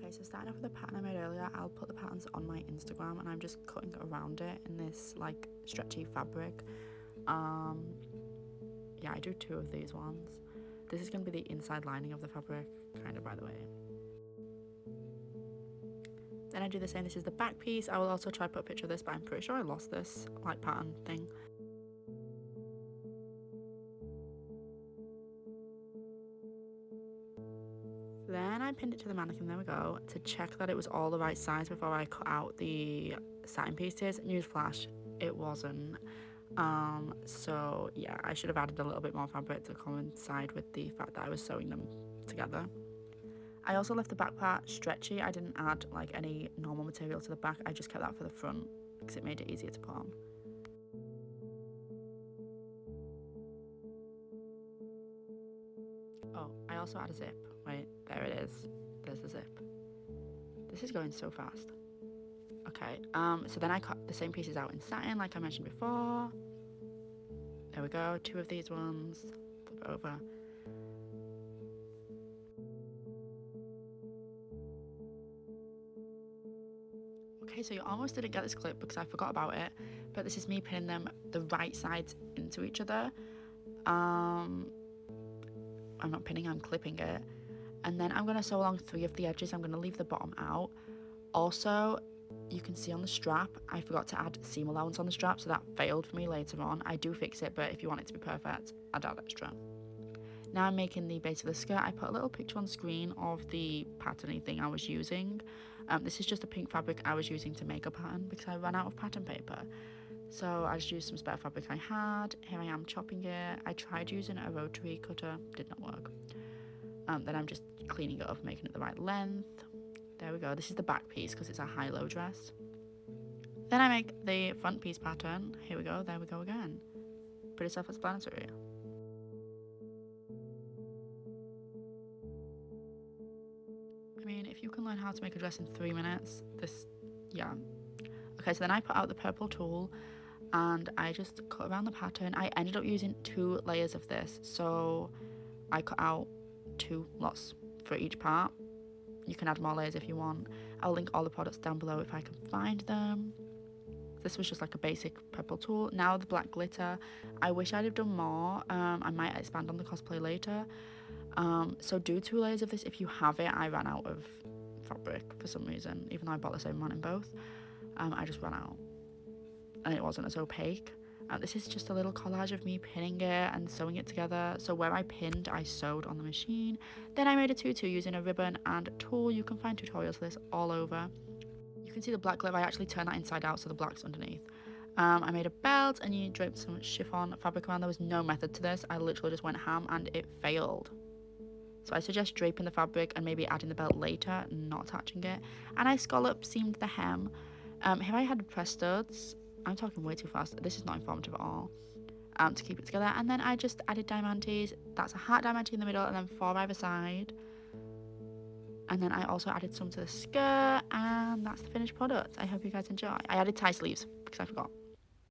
Okay, so starting off with the pattern I made earlier, I'll put the patterns on my Instagram, and I'm just cutting around it in this like stretchy fabric. Yeah, I do 2 of these ones. This is going to be the inside lining of the fabric, kind of, by the way. Then I do the same. This is the back piece. I will also try to put a picture of this, but I'm pretty sure I lost this like pattern thing. Then I pinned it to the mannequin, there we go, to check that it was all the right size before I cut out the satin pieces. Newsflash, it wasn't. So yeah, I should have added a little bit more fabric to coincide with the fact that I was sewing them together. I also left the back part stretchy. I didn't add like any normal material to the back. I just kept that for the front because it made it easier to put on. Oh, I also add a zip. Wait, there it is. There's the zip. This is going so fast. Okay, so then I cut the same pieces out in satin like I mentioned before. There we go, 2 of these ones. Flip it over. Okay, so you almost didn't get this clip because I forgot about it, but this is me pinning them the right sides into each other. I'm not pinning, I'm clipping it. And then I'm going to sew along 3 of the edges. I'm going to leave the bottom out. Also, you can see on the strap, I forgot to add seam allowance on the strap, so that failed for me later on. I do fix it, but if you want it to be perfect, I'd add extra. Now I'm making the base of the skirt. I put a little picture on screen of the patterny thing I was using. This is just a pink fabric I was using to make a pattern because I ran out of pattern paper. So I just used some spare fabric I had. Here I am chopping it. I tried using a rotary cutter, did not work. Then I'm just cleaning it up, making it the right length. There we go. This is the back piece because it's a high-low dress. Then I make the front piece pattern. Here we go. There we go again. Pretty self-explanatory. I mean, if you can learn how to make a dress in 3 minutes, yeah. Okay, so then I put out the purple tulle and I just cut around the pattern. I ended up using 2 layers of this, so I cut out 2 lots for each part. You can add more layers if you want. I'll link all the products down below if I can find them. This was just like a basic purple tulle. Now the black glitter. I wish I'd have done more. I might expand on the cosplay later. So do 2 layers of this if you have it. I ran out of fabric for some reason, even though I bought the same amount in both. I just ran out and it wasn't as opaque. This is just a little collage of me pinning it and sewing it together. So where I pinned, I sewed on the machine. Then I made a tutu using a ribbon and tulle. You can find tutorials for this all over. You can see the black glitter. I actually turned that inside out so the black's underneath. I made a belt and you draped some chiffon fabric around. There was no method to this. I literally just went ham and it failed. So I suggest draping the fabric and maybe adding the belt later, not attaching it. And I scallop seamed the hem. Here I had press studs. I'm talking way too fast. This is not informative at all. To keep it together. And then I just added diamantes. That's a heart diamante in the middle and then 4 either side. And then I also added some to the skirt, and that's the finished product. I hope you guys enjoy. I added tie sleeves because I forgot.